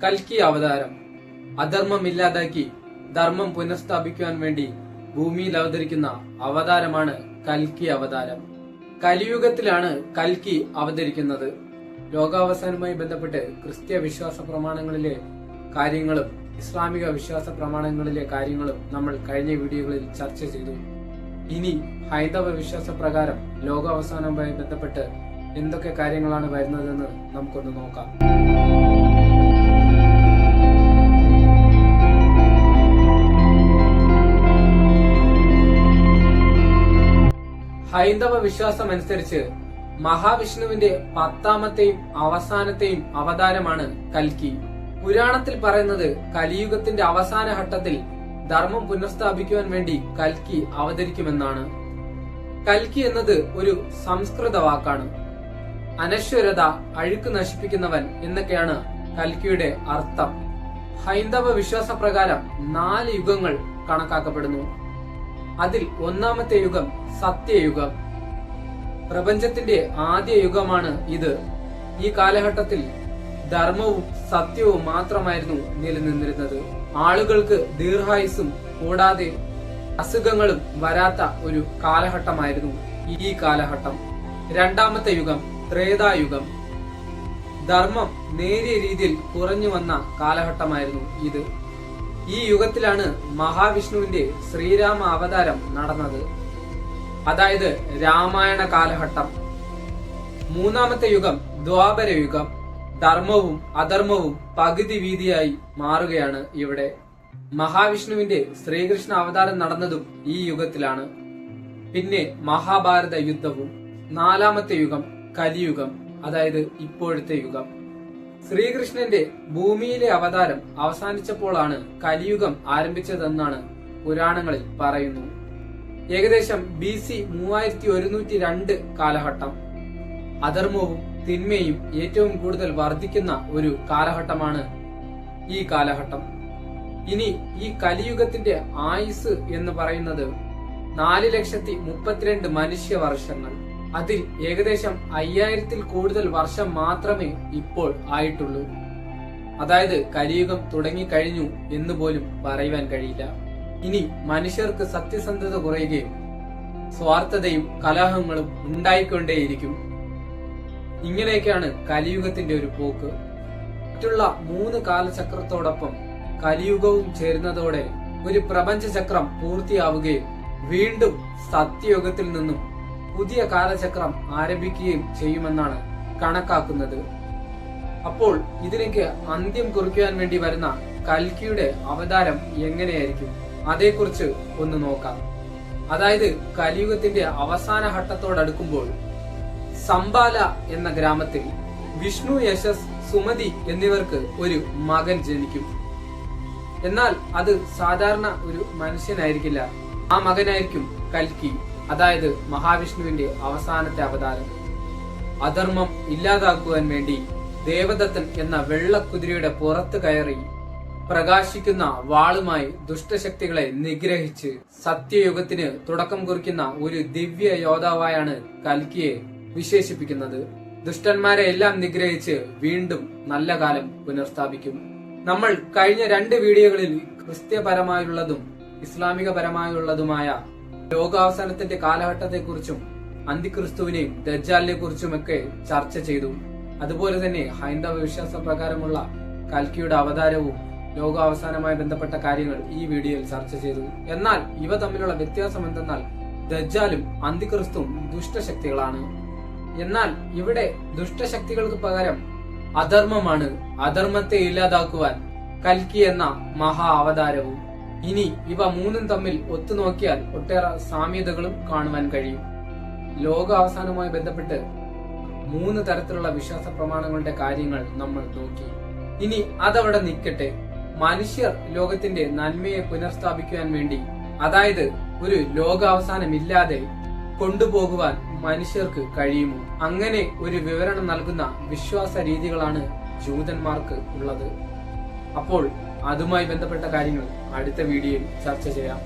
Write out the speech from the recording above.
കൽക്കി അവതാരം. അധർമ്മം ഇല്ലാതാക്കി ധർമ്മം പുനഃസ്ഥാപിക്കുവാൻ വേണ്ടി ഭൂമിയിൽ അവതരിക്കുന്ന അവതാരമാണ് കൽക്കി അവതാരം. കലിയുഗത്തിലാണ് കൽക്കി അവതരിക്കുന്നത്. ലോകാവസാനവുമായി ബന്ധപ്പെട്ട് ക്രിസ്ത്യ വിശ്വാസ പ്രമാണങ്ങളിലെ കാര്യങ്ങളും ഇസ്ലാമിക വിശ്വാസ പ്രമാണങ്ങളിലെ കാര്യങ്ങളും നമ്മൾ കഴിഞ്ഞ വീഡിയോകളിൽ ചർച്ച ചെയ്തു. ഇനി ഹൈന്ദവ വിശ്വാസ പ്രകാരം ലോകാവസാനവുമായി ബന്ധപ്പെട്ട് എന്തൊക്കെ കാര്യങ്ങളാണ് വരുന്നതെന്ന് നമുക്കൊന്ന് നോക്കാം. ഹൈന്ദവ വിശ്വാസം അനുസരിച്ച് മഹാവിഷ്ണുവിന്റെ 10ാമത്തെയും അവസാനത്തെയും അവതാരമാണ് കൽക്കി. പുരാണത്തിൽ പറയുന്നത് കലിയുഗത്തിന്റെ അവസാന ഘട്ടത്തിൽ ധർമ്മം പുനഃസ്ഥാപിക്കുവാൻ വേണ്ടി കൽക്കി അവതരിക്കുമെന്നാണ്. കൽക്കി എന്നത് ഒരു സംസ്കൃത വാക്കാണ്. അനശ്വരത, അഴുക്ക് നശിപ്പിക്കുന്നവൻ എന്നൊക്കെയാണ് കൽക്കിയുടെ അർത്ഥം. ഹൈന്ദവ വിശ്വാസ പ്രകാരം 4 യുഗങ്ങൾ കണക്കാക്കപ്പെടുന്നു. അതിൽ 1ാമത്തെ യുഗം സത്യയുഗം. പ്രപഞ്ചത്തിന്റെ ആദ്യ യുഗമാണ് ഇത്. ഈ കാലഘട്ടത്തിൽ ധർമ്മവും സത്യവും മാത്രമായിരുന്നു നിലനിന്നിരുന്നത്. ആളുകൾക്ക് ദീർഘായുസ്സും കൂടാതെ അസുഖങ്ങളും വരാത്ത ഒരു കാലഘട്ടമായിരുന്നു ഈ കാലഘട്ടം. 2ാമത്തെ യുഗം ത്രേതായുഗം. ധർമ്മം നേരിയ രീതിയിൽ കുറഞ്ഞു വന്ന കാലഘട്ടമായിരുന്നു ഇത്. ഈ യുഗത്തിലാണ് മഹാവിഷ്ണുവിന്റെ ശ്രീരാമ അവതാരം നടന്നത്, അതായത് രാമായണ കാലഘട്ടം. 3ാമത്തെ യുഗം ദ്വാപരയുഗം. ധർമ്മവും അധർമ്മവും പകുതി വീതിയായി മാറുകയാണ് ഇവിടെ. മഹാവിഷ്ണുവിന്റെ ശ്രീകൃഷ്ണ അവതാരം നടന്നതും ഈ യുഗത്തിലാണ്. പിന്നെ മഹാഭാരത യുദ്ധവും. 4ാമത്തെ യുഗം കലിയുഗം, അതായത് ഇപ്പോഴത്തെ യുഗം. ശ്രീകൃഷ്ണന്റെ ഭൂമിയിലെ അവതാരം അവസാനിച്ചപ്പോഴാണ് കലിയുഗം ആരംഭിച്ചതെന്നാണ് പുരാണങ്ങളിൽ പറയുന്നു. ഏകദേശം BC 3102 കാലഘട്ടം. അധർമ്മവും തിന്മയും ഏറ്റവും കൂടുതൽ വർദ്ധിക്കുന്ന ഒരു കാലഘട്ടമാണ് ഈ കാലഘട്ടം. ഇനി ഈ കലിയുഗത്തിന്റെ ആയുസ് എന്ന് പറയുന്നത് 4,32 മനുഷ്യവർഷങ്ങൾ. അതിൽ ഏകദേശം 5000-ൽ കൂടുതൽ വർഷം മാത്രമേ ഇപ്പോൾ ആയിട്ടുള്ളൂ. അതായത് കലിയുഗം തുടങ്ങിക്കഴിഞ്ഞു എന്ന് പോലും പറയുവാൻ കഴിയില്ല. ഇനി മനുഷ്യർക്ക് സത്യസന്ധത കുറയുകയും സ്വാർത്ഥതയും കലഹങ്ങളും ഉണ്ടായിക്കൊണ്ടേയിരിക്കും. ഇങ്ങനെയൊക്കെയാണ് കലിയുഗത്തിന്റെ ഒരു പോക്ക്. മറ്റുള്ള 3 കാലചക്രത്തോടൊപ്പം കലിയുഗവും ചേരുന്നതോടെ ഒരു പ്രപഞ്ചചക്രം പൂർത്തിയാവുകയും വീണ്ടും സത്യയുഗത്തിൽ നിന്നും പുതിയ കാലചക്രം ആരംഭിക്കുകയും ചെയ്യുമെന്നാണ് കണക്കാക്കുന്നത്. അപ്പോൾ ഇതിലേക്ക് അന്ത്യം കുറിക്കുവാൻ വേണ്ടി വരുന്ന കൽക്കിയുടെ അവതാരം എങ്ങനെയായിരിക്കും, അതേക്കുറിച്ച് ഒന്ന് നോക്കാം. അതായത് കലിയുഗത്തിന്റെ അവസാന ഘട്ടത്തോടടുക്കുമ്പോൾ സംബാല എന്ന ഗ്രാമത്തിൽ വിഷ്ണു, യശസ്, സുമതി എന്നിവർക്ക് ഒരു മകൻ ജനിക്കും. എന്നാൽ അത് സാധാരണ ഒരു മനുഷ്യനായിരിക്കില്ല. ആ മകനായിരിക്കും കൽക്കി, അതായത് മഹാവിഷ്ണുവിന്റെ അവസാനത്തെ അവതാരം. അധർമ്മം ഇല്ലാതാക്കുവാൻ വേണ്ടി ദേവദത്തൻ എന്ന വെള്ളക്കുതിരയുടെ പുറത്ത് കയറി പ്രകാശിക്കുന്ന വാളുമായി ദുഷ്ടശക്തികളെ നിഗ്രഹിച്ച് സത്യയുഗത്തിന് തുടക്കം കുറിക്കുന്ന ഒരു ദിവ്യ യോദ്ധാവായാണ് കൽക്കിയെ വിശേഷിപ്പിക്കുന്നത്. ദുഷ്ടന്മാരെ എല്ലാം നിഗ്രഹിച്ച് വീണ്ടും നല്ല കാലം പുനഃസ്ഥാപിക്കും. നമ്മൾ കഴിഞ്ഞ 2 വീഡിയോകളിൽ ക്രിസ്ത്യപരമായുള്ളതും ഇസ്ലാമിക പരമായുള്ളതുമായ ലോകാവസാനത്തിന്റെ കാലഘട്ടത്തെക്കുറിച്ചും അന്തിക്രിസ്തുവിനെയും ദജ്ജാലിനെ കുറിച്ചുമൊക്കെ ചർച്ച ചെയ്തു. അതുപോലെ തന്നെ ഹൈന്ദവ വിശ്വാസ പ്രകാരമുള്ള കൽക്കിയുടെ അവതാരവും ലോകാവസാനവുമായി ബന്ധപ്പെട്ട കാര്യങ്ങൾ ഈ വീഡിയോയിൽ ചർച്ച ചെയ്തു. എന്നാൽ ഇവ തമ്മിലുള്ള വ്യത്യാസം എന്തെന്നാൽ ദജ്ജാലും അന്തിക്രിസ്തുവും ദുഷ്ടശക്തികളാണ്. എന്നാൽ ഇവിടെ ദുഷ്ടശക്തികൾക്ക് പകരം അധർമ്മമാണ്. അധർമ്മത്തെ ഇല്ലാതാക്കുവാൻ കൽക്കി എന്ന മഹാ അവതാരവും. ഇനി ഇവ 3ഉം തമ്മിൽ ഒത്തുനോക്കിയാൽ ഒട്ടേറെ സാമ്യതകളും കാണുവാൻ കഴിയും. ലോകാവസാനവുമായി ബന്ധപ്പെട്ട് 3 തരത്തിലുള്ള വിശ്വാസ പ്രമാണങ്ങളുടെ കാര്യങ്ങൾ നമ്മൾ നോക്കി. ഇനി അതവിടെ നിൽക്കട്ടെ. മനുഷ്യർ ലോകത്തിന്റെ നന്മയെ പുനഃസ്ഥാപിക്കുവാൻ വേണ്ടി, അതായത് ഒരു ലോകാവസാനമില്ലാതെ കൊണ്ടുപോകുവാൻ മനുഷ്യർക്ക് കഴിയുമോ? അങ്ങനെ ഒരു വിവരണം നൽകുന്ന വിശ്വാസ രീതികളാണ് ജൂതന്മാർക്ക് ഉള്ളത്. അപ്പോൾ അതുമായി ബന്ധപ്പെട്ട കാര്യങ്ങൾ അടുത്ത വീഡിയോയിൽ ചർച്ച ചെയ്യാം.